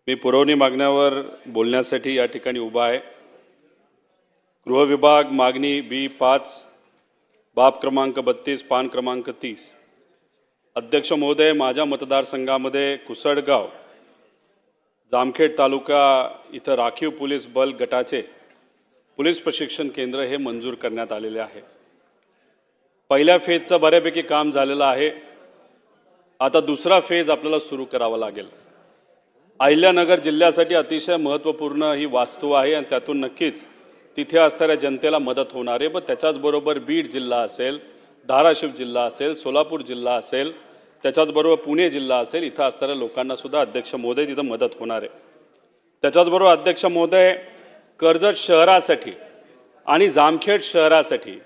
मी पुरवणी मागण्यावर बोलण्यासाठी या ठिकाणी उभा आहे। गृह विभाग मागणी B5 बाब क्रमांक 32 पान क्रमांक 30। अध्यक्ष महोदय, माझ्या मतदारसंघामध्ये कुसडगाव जामखेड तालुका इथं राखीव पोलीस बल गटाचे पोलीस प्रशिक्षण केंद्र हे मंजूर करण्यात आलेले आहे। पहिल्या फेजचं बऱ्यापैकी काम झालेलं आहे। आता दुसरा फेज आपल्याला सुरू करावा लागेल। अहिल्यानगर जिल्ह्यासाठी अतिशय महत्त्वपूर्ण ही वास्तू आहे आणि त्यातून नक्कीच तिथे असणाऱ्या जनतेला मदत होणार आहे। पण त्याच्याचबरोबर बीड जिल्हा असेल, धाराशिव जिल्हा असेल, सोलापूर जिल्हा असेल, त्याच्याचबरोबर पुणे जिल्हा असेल, इथं असणाऱ्या लोकांना सुद्धा अध्यक्ष महोदय तिथं मदत होणार आहे। त्याच्याचबरोबर अध्यक्ष महोदय, कर्जत शहरासाठी आणि जामखेड शहरासाठी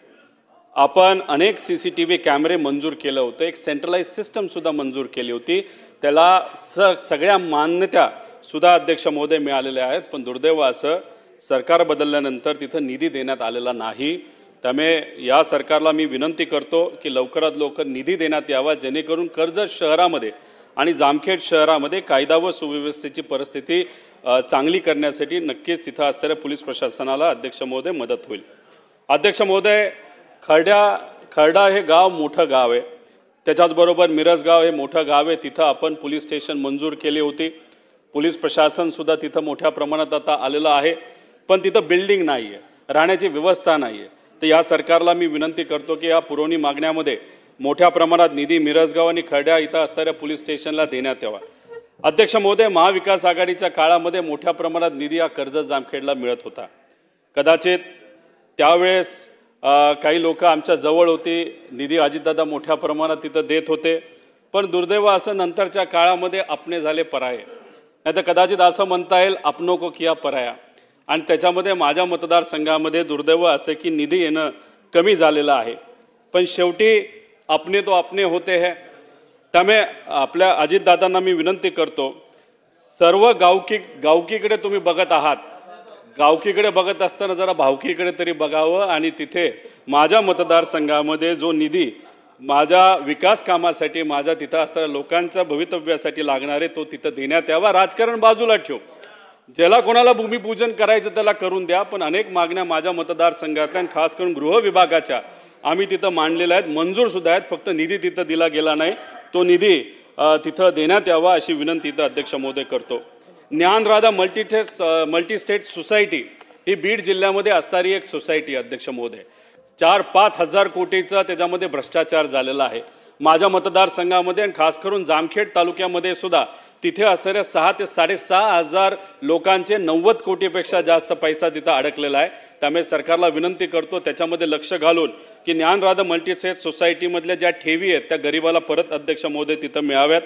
आपण अनेक CCTV कॅमेरे मंजूर केले होते, एक सेंट्रलाइज सिस्टम सुद्धा मंजूर केली होती। त्याला सगळ्या मान्यता सुद्धा अध्यक्ष महोदय मिळालेल्या आहेत। पण दुर्दैव असं सरकार बदलल्यानंतर तिथं निधी देण्यात आलेला नाही। त्यामुळे या सरकारला मी विनंती करतो की लवकरात लवकर निधी देण्यात यावा, जेणेकरून कर्जत शहरामध्ये आणि जामखेड शहरामध्ये कायदा व सुव्यवस्थेची परिस्थिती चांगली करण्यासाठी नक्कीच तिथं असणाऱ्या पोलीस प्रशासनाला अध्यक्ष महोदय मदत होईल। अध्यक्ष महोदय, खर्डा हे गाव मोठं गाव आहे, त्याच्याचबरोबर मिरजगाव हे मोठं गाव आहे। तिथं आपण पोलीस स्टेशन मंजूर केली होती। पोलीस प्रशासन सुद्धा तिथं मोठ्या प्रमाणात आता आलेलं आहे, पण तिथं बिल्डिंग नाही आहे, राहण्याची व्यवस्था नाही आहे। तर या सरकारला मी विनंती करतो की या पुरवणी मागण्यामध्ये मोठ्या प्रमाणात निधी मिरजगाव आणि खर्डा इथं असणाऱ्या पोलीस स्टेशनला देण्यात यावा। अध्यक्ष महोदय, महाविकास आघाडीच्या काळामध्ये मोठ्या प्रमाणात निधी हा कर्जत जामखेडला मिळत होता। कदाचित त्यावेळेस काही लोक आमच्या जवळ होती, निधी अजितदादा मोठ्या प्रमाणात तिथं देत होते। पण दुर्दैव असं नंतरच्या काळामध्ये अपने झाले पराये, नाही तर कदाचित असं म्हणता येईल अपनों को किया पराया। आणि त्याच्यामध्ये माझ्या मतदारसंघामध्ये दुर्दैव असं की निधी येणं कमी झालेलं आहे। पण शेवटी अपने तो अपने होते हैं। त्यामुळे आपल्या अजितदादांना मी विनंती करतो, सर्व गावकीकडे तुम्ही बघत आहात, गावकीकडे बघत असताना जरा भावकीकडे तरी बघावं आणि तिथे माझ्या मतदारसंघामध्ये जो निधी माझ्या विकास कामासाठी, माझ्या तिथं असणाऱ्या लोकांच्या भवितव्यासाठी लागणार आहे तो तिथं देण्यात यावा। राजकारण बाजूला ठेव, ज्याला कोणाला भूमिपूजन करायचं त्याला करून द्या, पण अनेक मागण्या माझ्या मतदारसंघातल्या आणि खास करून गृह विभागाच्या आम्ही तिथं मांडलेल्या आहेत, मंजूर सुद्धा आहेत, फक्त निधी तिथं दिला गेला नाही। तो निधी तिथं देण्यात यावा अशी विनंती इथं अध्यक्ष महोदय करतो। ज्ञानराधा मल्टीस्टेट सोसायटी ही बीड जिल्ह्यामध्ये असणारी एक सोसायटी अध्यक्ष महोदय, 4-5 हजार कोटीचा त्याच्यामध्ये भ्रष्टाचार झालेला आहे। माझ्या मतदारसंघामध्ये आणि खास करून जामखेड तालुक्यामध्ये सुद्धा तिथे असणाऱ्या 6 ते 6.5 हजार लोकांचे 90 कोटीपेक्षा जास्त पैसा तिथं अडकलेला आहे। त्यामुळे सरकारला विनंती करतो त्याच्यामध्ये लक्ष घालून की ज्ञानराधा मल्टीस्टेट सोसायटीमधल्या ज्या ठेवी आहेत त्या गरिबाला परत अध्यक्ष महोदय तिथं मिळाव्यात।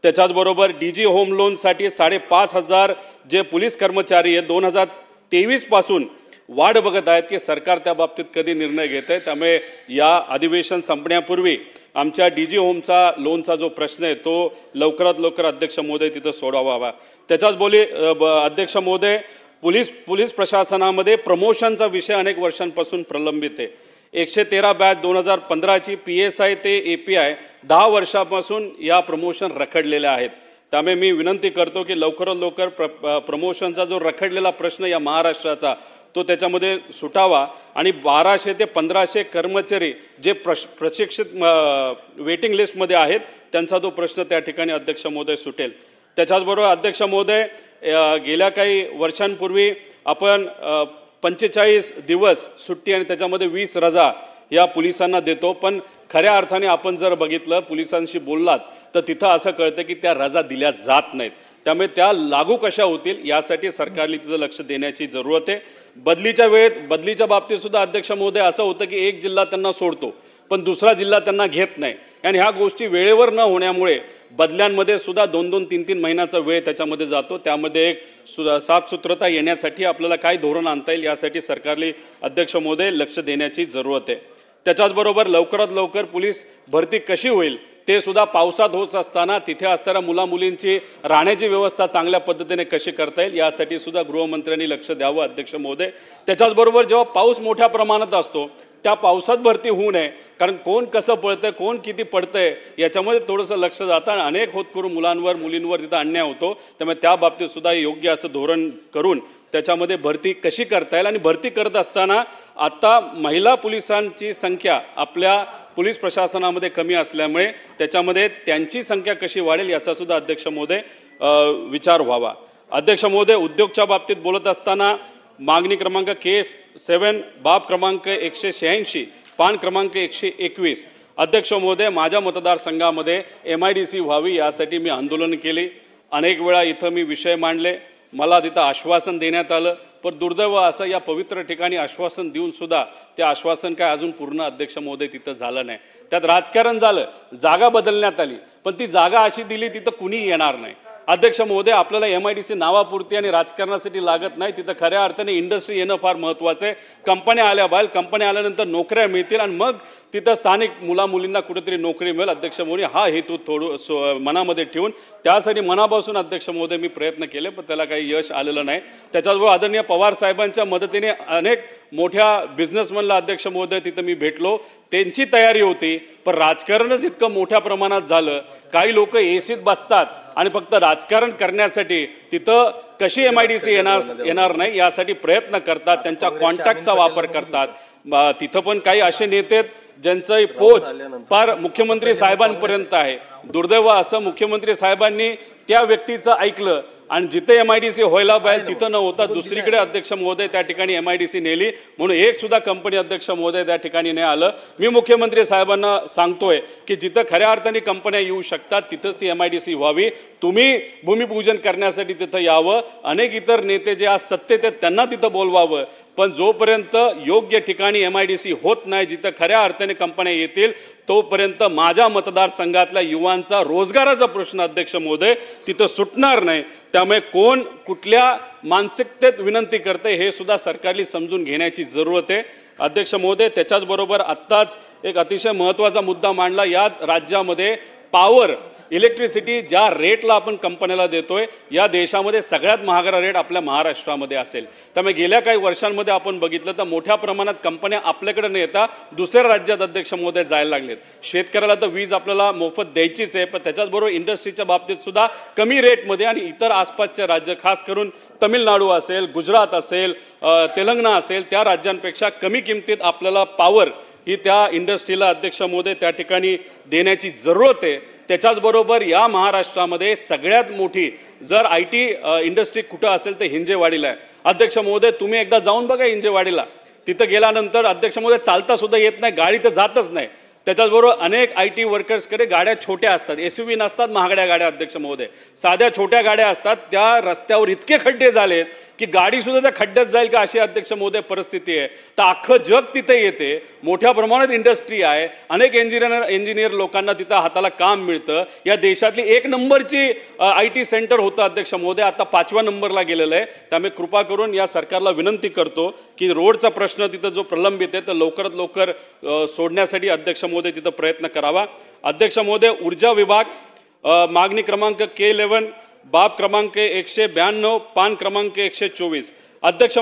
त्याच्याचबरोबर DG होम लोनसाठी 5,500 जे पोलीस कर्मचारी आहेत 2023 पासून वाढ बघत आहेत की सरकार त्या बाबतीत कधी निर्णय घेत आहे। त्यामुळे या अधिवेशन संपण्यापूर्वी आमच्या DG होमचा लोनचा जो प्रश्न आहे तो लवकरात लवकर अध्यक्ष महोदय तिथं सोडवावा। त्याच्याच अध्यक्ष महोदय, पोलीस प्रशासनामध्ये प्रमोशनचा विषय अनेक वर्षांपासून प्रलंबित आहे। 113 बॅच 2015ची PSI ते API 10 वर्षापासून या प्रमोशन रखडलेल्या आहेत। त्यामुळे मी विनंती करतो की लवकरात लवकर प्रमोशनचा जो रखडलेला प्रश्न या महाराष्ट्राचा तो त्याच्यामध्ये सुटावा आणि 1200 ते 1500 कर्मचारी जे प्रशिक्षित वेटिंग लिस्टमध्ये आहेत त्यांचा तो प्रश्न त्या ठिकाणी अध्यक्ष महोदय सुटेल। त्याच्याचबरोबर अध्यक्ष महोदय, गेल्या काही वर्षांपूर्वी आपण 45 दिवस सुट्टी आणि त्याच्यामध्ये 20 रजा या पोलिसांना देतो, पण खऱ्या अर्थाने आपण जर बघितलं पोलिसांशी बोललात तर तिथं असं कळतं की त्या रजा दिल्या जात नाहीत। त्यामुळे त्या लागू कशा होतील यासाठी सरकारने तिथं लक्ष देण्याची जरूरत आहे। बदलीच्या बाबतीत सुद्धा अध्यक्ष महोदय असं होतं की एक जिल्हा त्यांना सोडतो पण दुसरा जिल्हा त्यांना घेत नाही आणि ह्या गोष्टी वेळेवर न होण्यामुळे बदल्यांमध्ये सुद्धा 2-2, 3-3 महिन्याचा वेळ त्याच्यामध्ये जातो। त्यामध्ये एक साफसूत्रता येण्यासाठी आपल्याला काय धोरण आणता येईल यासाठी सरकारने अध्यक्ष महोदय लक्ष देण्याची जरूरत आहे। त्याच्याचबरोबर लवकरात लवकर पोलीस भरती कशी होईल ते सुद्धा पावसात होत असताना तिथे असणाऱ्या मुलामुलींची राहण्याची व्यवस्था चांगल्या पद्धतीने कशी करता येईल यासाठी सुद्धा गृहमंत्र्यांनी लक्ष द्यावं अध्यक्ष महोदय। त्याच्याचबरोबर जेव्हा पाऊस मोठ्या प्रमाणात असतो त्या पावसात भरती होऊ नये, कारण कोण कसं पळतंय कोण किती पडतंय याच्यामध्ये थोडंसं लक्ष जातं आणि अनेक होतकरू मुलांवर मुलींवर तिथं अन्याय होतो. त्यामुळे त्या बाबतीत सुद्धा योग्य असं धोरण करून त्याच्यामध्ये भरती कशी करता येईल आणि भरती करत असताना आता महिला पोलिसांची संख्या आपल्या पोलीस प्रशासनामध्ये कमी असल्यामुळे त्याच्यामध्ये त्यांची संख्या कशी वाढेल याचा सुद्धा अध्यक्ष महोदय विचार व्हावा. अध्यक्ष महोदय, उद्योगच्या बाबतीत बोलत असताना मागणी क्रमांक K7 बाब क्रमांक 186 पान क्रमांक 121. अध्यक्ष महोदय, माझ्या मतदारसंघामध्ये MIDC व्हावी यासाठी मी आंदोलन केले. अनेक वेळा इथं मी विषय मांडले, मला तिथं आश्वासन देण्यात आलं, पण दुर्दैव असं या पवित्र ठिकाणी आश्वासन देऊन सुद्धा ते आश्वासन काय अजून पूर्ण अध्यक्ष महोदय तिथं झालं नाही. त्यात राजकारण झालं, जागा बदलण्यात आली, पण ती जागा अशी दिली तिथं कुणी येणार नाही. अध्यक्ष महोदय, आपल्याला MIDC नावापुरती आणि राजकारणासाठी लागत नाही, तिथं खऱ्या अर्थाने इंडस्ट्री येणं फार महत्त्वाचं आहे. कंपन्या आल्या बाहेर, कंपन्या आल्यानंतर नोकऱ्या मिळतील आणि मग तिथं स्थानिक मुला मुलींना कुठेतरी नोकरी मिळेल. अध्यक्ष महोदय, हा हेतू मनामध्ये ठेवून त्यासाठी मनापासून अध्यक्ष महोदय मी प्रयत्न केले, पण त्याला काही यश आलेलं नाही. त्याच्याबरोबर आदरणीय पवार साहेबांच्या मदतीने अनेक मोठ्या बिझनेसमॅनला अध्यक्ष महोदय तिथं मी भेटलो, त्यांची तयारी होती, पण राजकारणच इतकं मोठ्या प्रमाणात झालं. काही लोक एसीत बसतात आणि फक्त राजकारण करण्यासाठी तिथं कशी MIDC येणार नाही यासाठी प्रयत्न करतात, त्यांच्या कॉन्टॅक्टचा वापर करतात. तिथं पण काही असे नेते ज्यांचं पोच फार मुख्यमंत्री साहेबांपर्यंत आहे. दुर्दैव असं मुख्यमंत्री साहेबांनी त्या व्यक्तीचं ऐकलं आणि जिथे MIDC व्हायला पाहिजे तिथं न होता दुसरीकडे अध्यक्ष महोदय त्या ठिकाणी MIDC नेली, म्हणून एक सुद्धा कंपनी अध्यक्ष महोदय त्या ठिकाणी नाही आलं. मी मुख्यमंत्री साहेबांना सांगतोय की जिथं खऱ्या अर्थाने कंपन्या येऊ शकतात तिथंच ती MIDC व्हावी. तुम्ही भूमिपूजन करण्यासाठी तिथं यावं, अनेक इतर नेते जे आज सत्तेत आहेत त्यांना तिथं बोलवावं, पण जोपर्यंत योग्य ठिकाणी MIDC होत नाही, जिथं खऱ्या अर्थाने कंपन्या येतील, तोपर्यंत माझ्या मतदारसंघातल्या युवांचा रोजगाराचा प्रश्न अध्यक्ष महोदय तिथं सुटणार नाही. त्यामुळे कोण कुठल्या मानसिकतेत विनंती करते हे सुद्धा सरकारने समजून घेण्याची जरूरत आहे. अध्यक्ष महोदय, त्याच्याचबरोबर आत्ताच एक अतिशय महत्त्वाचा मुद्दा मांडला. या राज्यामध्ये पॉवर इलेक्ट्रिसिटी ज्या रेटला आपण कंपन्याला देतोय, या देशामध्ये सगळ्यात महागडा रेट आपल्या महाराष्ट्रामध्ये असेल. त्यामुळे गेल्या काही वर्षांमध्ये आपण बघितलं तर मोठ्या प्रमाणात कंपन्या आपल्याकडे न येता दुसऱ्या राज्यात अध्यक्ष महोदय जायला लागलेत. शेतकऱ्याला तर वीज आपल्याला मोफत द्यायचीच आहे, पण त्याच्याचबरोबर इंडस्ट्रीच्या बाबतीत सुद्धा कमी रेटमध्ये आणि इतर आसपासचे राज्य, खास करून तमिळनाडू असेल, गुजरात असेल, तेलंगणा असेल, त्या राज्यांपेक्षा कमी किमतीत आपल्याला पॉवर ही त्या इंडस्ट्रीला अध्यक्ष महोदय त्या ठिकाणी देण्याची जरूरत आहे. त्याच्याचबरोबर या महाराष्ट्रामध्ये सगळ्यात मोठी जर IT इंडस्ट्री कुठं असेल तर हिंजेवाडीला आहे. अध्यक्ष महोदय, तुम्ही एकदा जाऊन बघा हिंजेवाडीला. तिथं गेल्यानंतर अध्यक्ष महोदय चालता सुद्धा येत नाही, गाडी तर जातच नाही. त्याच्याचबरोबर अनेक IT वर्कर्सकडे गाड्या छोट्या असतात, SUV नसतात, महागड्या गाड्या अध्यक्ष महोदय, साध्या छोट्या गाड्या असतात. त्या रस्त्यावर इतके खड्डे झालेत की गाडी सुद्धा त्या खड्ड्यात जाईल का अशी अध्यक्ष महोदय परिस्थिती आहे. तर अख्खं जग तिथे येते, मोठ्या प्रमाणात इंडस्ट्री आहे, अनेक इंजिनियर लोकांना तिथं हाताला काम मिळतं. या देशातली 1 नंबरची IT सेंटर होतं अध्यक्ष महोदय, आता 5व्या नंबरला गेलेलं आहे. त्यामुळे कृपा करून या सरकारला विनंती करतो की रोडचा प्रश्न तिथं जो प्रलंबित आहे तर लवकरात लवकर सोडण्यासाठी अध्यक्ष महोदय तिथं प्रयत्न करावा. अध्यक्ष महोदय, ऊर्जा विभाग मागणी क्रमांक K11 बाब क्रमांक 192 पान क्रमांक 124. अध्यक्ष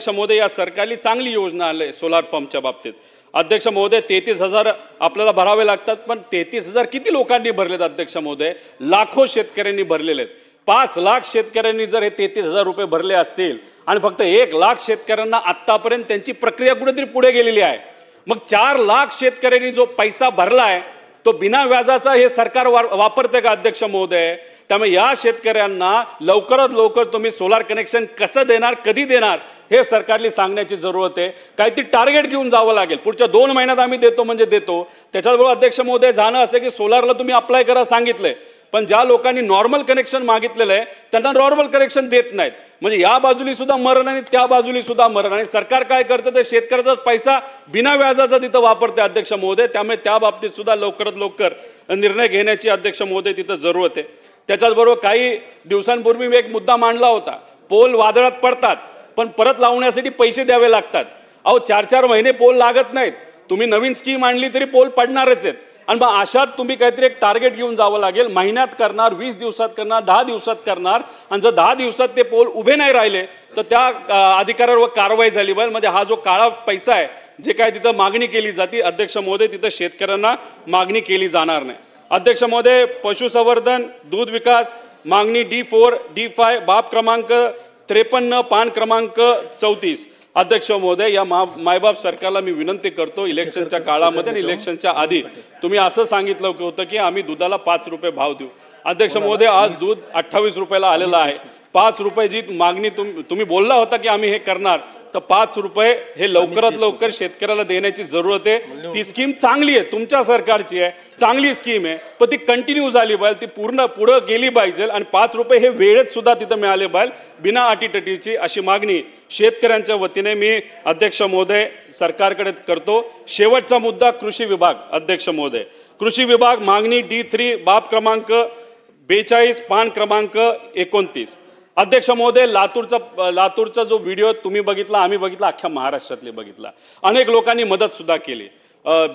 महोदय, या सरकारली चांगली योजना आली सोलार पंपच्या बाबतीत. अध्यक्ष महोदय, 33,000 आपल्याला भरावे लागतात, पण 33,000 किती लोकांनी भरलेत अध्यक्ष महोदय? लाखो शेतकऱ्यांनी भरलेले आहेत. 5 लाख शेतकऱ्यांनी जर हे 33,000 रुपये भरले असतील आणि फक्त 1 लाख शेतकऱ्यांना आत्तापर्यंत त्यांची प्रक्रिया कुठेतरी पुढे गेलेली आहे, मग 4 लाख शेतकऱ्यांनी जो पैसा भरलाय तो बिना व्याजाचा हे सरकार वापरते का अध्यक्ष महोदय? त्यामुळे या शेतकऱ्यांना लवकरात लवकर तुम्ही सोलार कनेक्शन कसं देणार, कधी देणार हे सरकारला सांगण्याची जरूरत आहे. काहीतरी टार्गेट घेऊन जावं लागेल. पुढच्या 2 महिन्यात आम्ही देतो म्हणजे देतो. त्याच्याबरोबर अध्यक्ष महोदय जाणं असं की सोलारला तुम्ही अप्लाय करा सांगितलंय, पण ज्या लोकांनी नॉर्मल कनेक्शन मागितलेलं आहे त्यांना नॉर्मल कनेक्शन देत नाहीत. म्हणजे या बाजूनी सुद्धा मरण आणि त्या बाजूनी सुद्धा मरण. आणि सरकार काय करतं ते शेतकऱ्याचा पैसा बिना व्याजाचा तिथं वापरते अध्यक्ष महोदय. त्यामुळे त्या बाबतीत सुद्धा लवकरात लवकर निर्णय घेण्याची अध्यक्ष महोदय तिथं जरूरत आहे. त्याच्याचबरोबर काही दिवसांपूर्वी मी एक मुद्दा मांडला होता. पोल वादळात पडतात पण परत लावण्यासाठी पैसे द्यावे लागतात. अहो 4-4 महिने पोल लागत नाहीत. तुम्ही नवीन स्कीम आणली तरी पोल पडणारच आहेत. आणि मग अशात तुम्ही काहीतरी एक टार्गेट घेऊन जावं लागेल. महिन्यात करणार, 20 दिवसात करणार, 10 दिवसात करणार. आणि जर 10 दिवसात ते पोल उभे नाही राहिले तर त्या अधिकाऱ्यावर कारवाई झाली पाहिजे. म्हणजे हा जो काळा पैसा आहे जे काय तिथं मागणी केली जाते अध्यक्ष महोदय तिथं शेतकऱ्यांना मागणी केली जाणार नाही। अध्यक्ष महोदय पशुसंवर्धन दूध विकास मागणी D4 D5 बाब क्रमांक 53 पान क्रमांक 34। अध्यक्ष महोदय या मायबाप सरकारला मी विनंती करतो इलेक्शनच्या काळामध्ये आणि इलेक्शनच्या आधी तुम्ही असं सांगितलं होतं की आम्ही दुधाला 5 रुपये भाव देऊ। अध्यक्ष महोदय आज दूध 28 रुपयाला आलेलं आहे। 5 रुपये जी मागणी तुम्ही बोलला होता की आम्ही हे करणार तर 5 रुपये हे लवकरात लवकर शेतकऱ्याला देण्याची जरूरत आहे। ती स्कीम चांगली आहे तुमच्या सरकारची आहे चांगली स्कीम आहे पण ती कंटिन्यू झाली पाहिजे ती पूर्ण पुढे गेली पाहिजे आणि 5 रुपये हे वेळेत सुद्धा तिथं मिळाले पाहिजे बिना अटीतटीची अशी मागणी शेतकऱ्यांच्या वतीने मी अध्यक्ष महोदय सरकारकडे करतो। शेवटचा मुद्दा कृषी विभाग अध्यक्ष महोदय कृषी विभाग मागणी D3 बाब क्रमांक 42 पान क्रमांक 29। अध्यक्ष महोदय लातूरचा जो व्हिडिओ तुम्ही बघितला आम्ही बघितला अख्ख्या महाराष्ट्रातले बघितला अनेक लोकांनी मदत सुद्धा केली।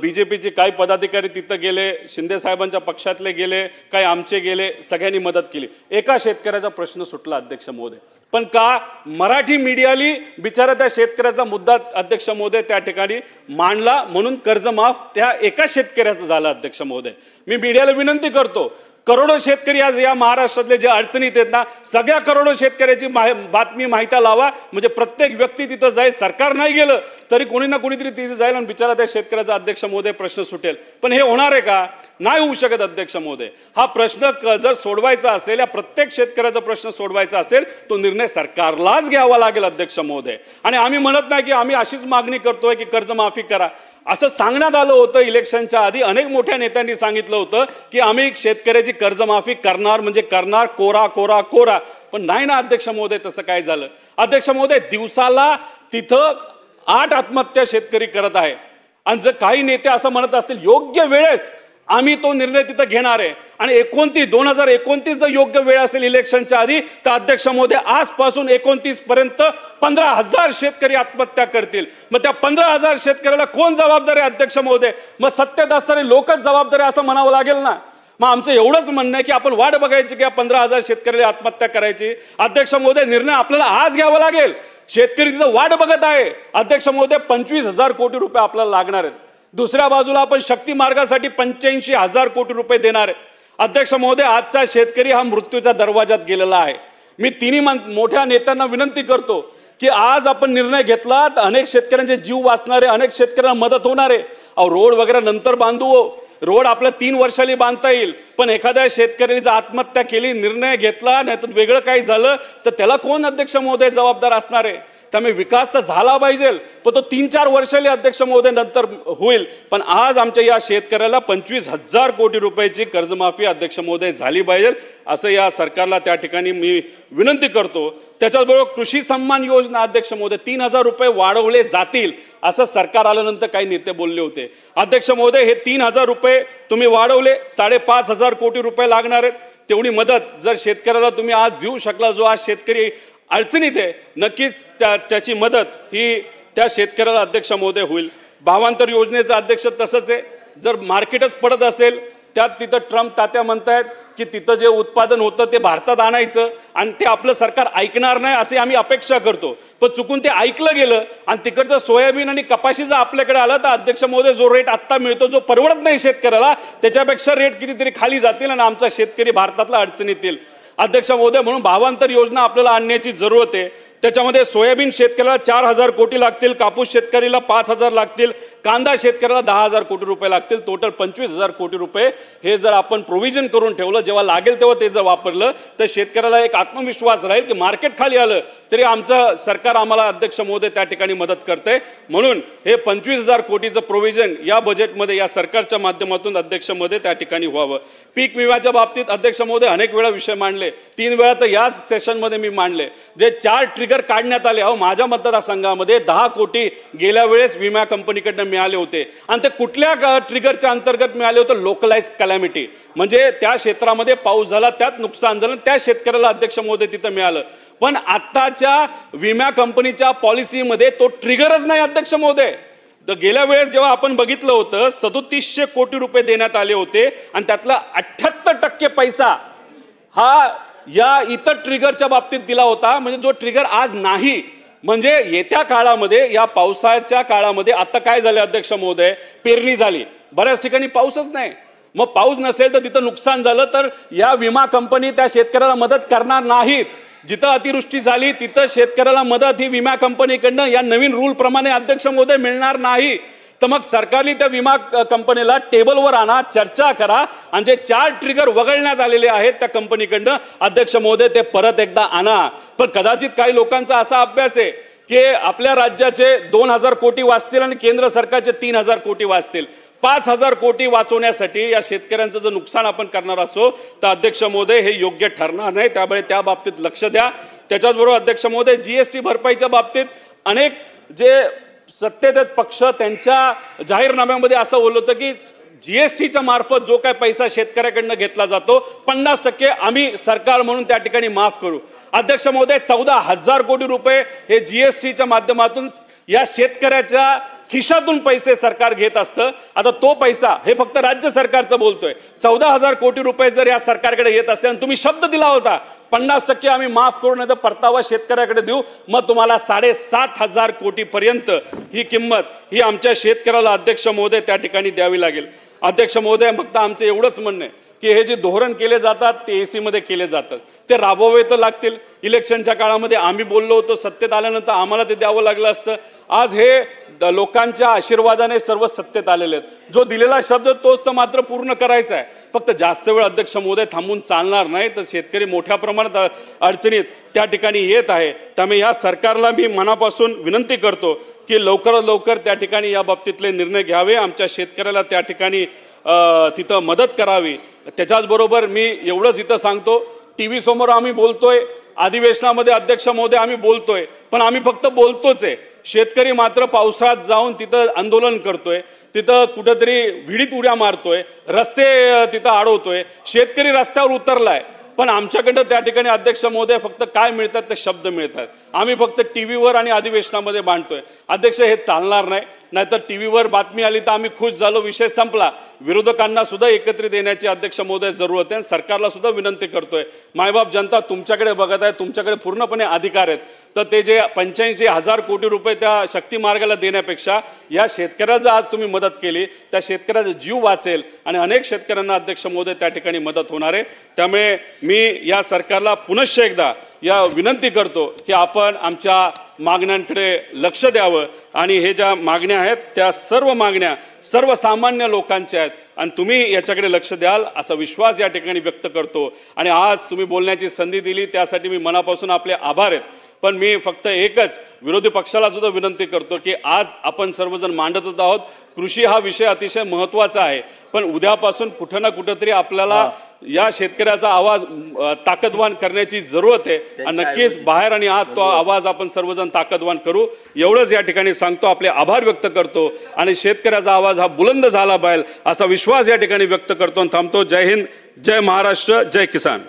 बीजेपीचे काही पदाधिकारी तिथं गेले शिंदे साहेबांच्या पक्षातले गेले काही आमचे गेले सगळ्यांनी मदत केली। एका शेतकऱ्याचा प्रश्न सुटला अध्यक्ष महोदय पण का मराठी मीडियाली बिचारा त्या शेतकऱ्याचा मुद्दा अध्यक्ष महोदय त्या ठिकाणी मांडला म्हणून कर्जमाफ त्या एका शेतकऱ्याचं झालं। अध्यक्ष महोदय मी मीडियाला विनंती करतो करोडो शेतकरी आज या महाराष्ट्रातले जे अडचणीत आहेत ना सगळ्या करोडो शेतकऱ्याची बातमी माहिती लावा म्हणजे प्रत्येक व्यक्ती तिथं जाईल सरकार नाही गेलं तरी कोणी ना कोणीतरी तिथे जाईल आणि बिचारा त्या शेतकऱ्याचा अध्यक्ष महोदय प्रश्न सुटेल पण हे होणार आहे का नाही होऊ शकत। अध्यक्ष महोदय हा प्रश्न जर सोडवायचा असेल या प्रत्येक शेतकऱ्याचा प्रश्न सोडवायचा असेल तो निर्णय सरकारलाच घ्यावा लागेल अध्यक्ष महोदय। आणि आम्ही म्हणत नाही की आम्ही अशीच मागणी करतोय की कर्जमाफी करा असं सांगण्यात आलं होतं इलेक्शनच्या आधी अनेक मोठ्या नेत्यांनी सांगितलं होतं की आम्ही शेतकऱ्याची कर्जमाफी करणार म्हणजे करणार कोरा कोरा कोरा पण नाही ना अध्यक्ष महोदय तसं काय झालं। अध्यक्ष महोदय दिवसाला तिथं 8 आत्महत्या शेतकरी करत आहे आणि जर काही नेते असं म्हणत असतील योग्य वेळेस आम्ही तो निर्णय तिथं घेणार आहे आणि 2029 जर योग्य वेळ असेल इलेक्शनच्या आधी तर अध्यक्ष महोदय आजपासून 29 पर्यंत 15,000 शेतकरी आत्महत्या करतील। मग त्या 15,000 शेतकऱ्याला कोण जबाबदार आहे अध्यक्ष महोदय मग सत्तेत असणारे लोकच जबाबदार आहे असं म्हणावं लागेल ना। मग आमचं एवढंच म्हणणं आहे की आपण वाट बघायची की या 15,000 शेतकऱ्याला आत्महत्या करायची। अध्यक्ष महोदय निर्णय आपल्याला आज घ्यावा लागेल शेतकरी तिथं वाट बघत आहे। अध्यक्ष महोदय 25,000 कोटी रुपये आपल्याला लागणार आहेत दुसऱ्या बाजूला आपण शक्ती मार्गासाठी 85,000 कोटी रुपये देणार आहे। अध्यक्ष महोदय आजचा शेतकरी हा मृत्यूच्या दरवाजात गेलेला आहे। मी तिन्ही मोठ्या नेत्यांना विनंती करतो की आज आपण निर्णय घेतला तर अनेक शेतकऱ्यांचे जीव वाचणारे अनेक शेतकऱ्यांना मदत होणार आहे। अहो रोड वगैरे नंतर बांधू रोड आपल्या 3 वर्षांनी बांधता येईल पण एखाद्या शेतकऱ्याने जर आत्महत्या केली निर्णय घेतला नाही तर वेगळं काही झालं तर त्याला कोण अध्यक्ष महोदय जबाबदार असणार आहे। त्यामुळे विकास तर झाला पाहिजे पण तो 3-4 वर्षांनी अध्यक्ष महोदय नंतर होईल पण आज आमच्या या शेतकऱ्याला 25,000 कोटी रुपयाची कर्जमाफी अध्यक्ष महोदय झाली पाहिजे असं या सरकारला त्या ठिकाणी मी विनंती करतो। त्याच्याबरोबर कृषी सन्मान योजना अध्यक्ष महोदय 3,000 रुपये वाढवले जातील असं सरकार आल्यानंतर काही नेते बोलले होते। अध्यक्ष महोदय हे 3,000 रुपये तुम्ही वाढवले 5,500 कोटी रुपये लागणार आहेत तेवढी मदत जर शेतकऱ्याला तुम्ही आज देऊ शकला जो आज शेतकरी अडचणीत आहे नक्कीच त्याची मदत ही त्या शेतकऱ्याला अध्यक्ष महोदय होईल। भावांतर योजनेचं अध्यक्ष तसंच आहे जर मार्केटच पडत असेल त्यात तिथं ट्रम्प तात्या म्हणतायत की तिथं जे उत्पादन होतं ते भारतात आणायचं आणि ते आपलं सरकार ऐकणार नाही असे आम्ही अपेक्षा करतो पण चुकून ते ऐकलं गेलं आणि तिकडचं सोयाबीन आणि कपाशी जर आपल्याकडे आलं तर अध्यक्ष महोदय जो रेट आत्ता मिळतो जो परवडत नाही शेतकऱ्याला त्याच्यापेक्षा रेट कितीतरी खाली जातील आणि आमचा शेतकरी भारतातला अडचणीत येईल। अध्यक्ष महोदय म्हणून भावांतर योजना आपल्याला आणण्याची जरूरत आहे त्याच्यामध्ये सोयाबीन शेतकऱ्याला 4,000 कोटी लागतील कापूस शेतकरीला 5,000 लागतील कांदा शेतकऱ्याला 10,000 कोटी रुपये लागतील टोटल 25,000 कोटी रुपये हे जर आपण प्रोव्हिजन करून ठेवलं जेव्हा लागेल तेव्हा ते जर वापरलं तर शेतकऱ्याला एक आत्मविश्वास राहील की मार्केट खाली आलं तरी आमचं सरकार आम्हाला अध्यक्ष महोदय त्या ठिकाणी मदत करते म्हणून हे 25,000 कोटीचं प्रोव्हिजन या बजेटमध्ये या सरकारच्या माध्यमातून अध्यक्ष महोदय त्या ठिकाणी व्हावं। पीक विम्याच्या बाबतीत अध्यक्ष महोदय अनेक वेळा विषय मांडले 3 वेळा तर याच सेशनमध्ये मी मांडले जे 4 ट्रिगर काढण्यात आले। अहो माझ्या मतदारसंघामध्ये 10 कोटी गेल्या वेळेस विमा कंपनीकडनं मिळाले होते आणि ते कुठल्या ट्रिगरच्या अंतर्गत मिळाले होते लोकलाइज कॅलॅमिटी म्हणजे त्या क्षेत्रामध्ये पाऊस झाला त्यात नुकसान झालं त्या शेतकऱ्याला अध्यक्ष महोदय तिथं मिळालं पण आत्ताच्या विमा कंपनीच्या पॉलिसीमध्ये तो ट्रिगरच नाही अध्यक्ष महोदय। तर गेल्या वेळेस जेव्हा आपण बघितलं होतं 3700 कोटी रुपये देण्यात आले होते आणि त्यातला 78% पैसा हा या इतर ट्रिगरच्या बाबतीत दिला होता म्हणजे जो ट्रिगर आज नाही म्हणजे येत्या काळामध्ये, या पावसाच्या काळामध्ये आता काय झालं अध्यक्ष महोदय, पेरणी झाली, बऱ्याच ठिकाणी पाऊसच नाही. मग पाऊस नसेल तर तिथं नुकसान झालं तर या विमा कंपनी त्या शेतकऱ्याला मदत करणार नाहीत. जिथं अतिवृष्टी झाली तिथं शेतकऱ्याला मदत ही विमा कंपनीकडनं या नवीन रूल प्रमाणे अध्यक्ष महोदय मिळणार नाही. तर मग सरकारने त्या विमा कंपनीला टेबलवर आणा, चर्चा करा आणि जे 4 ट्रिगर वगळण्यात आलेले आहेत त्या कंपनीकडनं अध्यक्ष महोदय ते परत एकदा आणा. पण कदाचित काही लोकांचा असा अभ्यास आहे की आपल्या राज्याचे 2,000 कोटी वाचतील आणि केंद्र सरकारचे 3,000 कोटी वाचतील. 5,000 कोटी वाचवण्यासाठी या शेतकऱ्यांचं जर नुकसान आपण करणार असो तर अध्यक्ष महोदय हे योग्य ठरणार नाही. त्यामुळे त्या बाबतीत लक्ष द्या. त्याच्याचबरोबर अध्यक्ष महोदय जीएसटी भरपाईच्या बाबतीत अनेक जे सत्तेत पक्ष त्यांच्या जाहीरनाम्यामध्ये असं बोललं होतं की जीएसटीच्या मार्फत जो काय पैसा शेतकऱ्याकडनं घेतला जातो 50% आम्ही सरकार म्हणून त्या ठिकाणी माफ करू. अध्यक्ष महोदय 14,000 कोटी रुपये हे जीएसटीच्या माध्यमातून या शेतकऱ्याच्या खिशातून पैसे सरकार घेत असतं. आता तो पैसा हे फक्त राज्य सरकारचं बोलतोय, 14,000 कोटी रुपये जर या सरकारकडे येत असते आणि तुम्ही शब्द दिला होता 50% आम्ही माफ करू नाही तर परतावा शेतकऱ्याकडे देऊ, मग तुम्हाला 7,500 कोटी पर्यंत ही किंमत ही आमच्या शेतकऱ्याला अध्यक्ष महोदय त्या ठिकाणी द्यावी लागेल. अध्यक्ष महोदय फक्त आमचं एवढंच म्हणणं आहे की हे जे धोरण केले जातात ते एसी मध्ये केले जातात, ते राबवावे तर लागतील. इलेक्शनच्या काळामध्ये आम्ही बोललो होतो, सत्तेत आल्यानंतर आम्हाला ते द्यावं लागलं असतं. आज हे लोकांच्या आशीर्वादाने सर्व सत्तेत आलेले आहेत. जो दिलेला शब्द तोच तर मात्र पूर्ण करायचा आहे. फक्त जास्त वेळ अध्यक्ष महोदय थांबून चालणार नाही, तर शेतकरी मोठ्या प्रमाणात अडचणीत त्या ठिकाणी येत आहे. त्यामुळे या सरकारला मी मनापासून विनंती करतो की लवकरात लवकर त्या ठिकाणी या बाबतीतले निर्णय घ्यावे, आमच्या शेतकऱ्याला त्या ठिकाणी तिथं मदत करावी. त्याच्याचबरोबर मी एवढंच इथं सांगतो, टीव्ही समोर आम्ही बोलतोय, अधिवेशनामध्ये अध्यक्ष महोदय आम्ही बोलतोय, पण आम्ही फक्त बोलतोच आहे. शेतकरी मात्र पावसाळ्यात जाऊन तिथं आंदोलन करतोय, तिथं कुठेतरी विहिरीत उड्या मारतोय, रस्ते तिथं अडवतोय, शेतकरी रस्त्यावर उतरलाय. पण आमच्याकडं त्या ठिकाणी अध्यक्ष महोदय फक्त काय मिळतात ते शब्द मिळतात. आम्ही फक्त टीव्हीवर आणि अधिवेशनामध्ये मांडतोय. अध्यक्ष हे चालणार नाही. नाहीतर टीव्हीवर बातमी आली तर आम्ही खुश झालो, विषय संपला. विरोधकांना सुद्धा एकत्रित येण्याची अध्यक्ष महोदय जरूरत आहे. सरकारला सुद्धा विनंती करतोय, मायबाप जनता तुमच्याकडे बघत आहे, तुमच्याकडे पूर्णपणे अधिकार आहेत. तर ते जे 85,000 कोटी रुपये त्या शक्ती मार्गाला देण्यापेक्षा या शेतकऱ्याला आज तुम्ही मदत केली, त्या शेतकऱ्याचा जीव वाचेल आणि अनेक शेतकऱ्यांना अध्यक्ष महोदय त्या ठिकाणी मदत होणार आहे. त्यामुळे मी या सरकारला पुनश्च एकदा या विनंती करतो की आपण आमच्या मागण्यांकडे लक्ष द्यावं आणि हे ज्या मागण्या आहेत त्या सर्व मागण्या सर्वसामान्य लोकांच्या आहेत आणि तुम्ही याच्याकडे लक्ष द्याल असा विश्वास या ठिकाणी व्यक्त करतो. आणि आज तुम्ही बोलण्याची संधी दिली त्यासाठी मी मनापासून आपले आभार आहेत. पण मी फक्त एकच विरोधी पक्षाला सुद्धा विनंती करतो की आज आपण सर्वजण मांडत आहोत, कृषी हा विषय अतिशय महत्त्वाचा आहे, पण उद्यापासून कुठं ना कुठंतरी आपल्याला या शेतकऱ्याचा आवाज ताकदवान करण्याची जरूरत आहे. आणि नक्कीच बाहेर आणि आत तो आवाज आपण सर्वजण ताकदवान करू, एवढंच या ठिकाणी सांगतो. आपले आभार व्यक्त करतो आणि शेतकऱ्याचा आवाज हा बुलंद झाला पाहिजे असा विश्वास या ठिकाणी व्यक्त करतो आणि थांबतो. जय हिंद, जय महाराष्ट्र, जय किसान.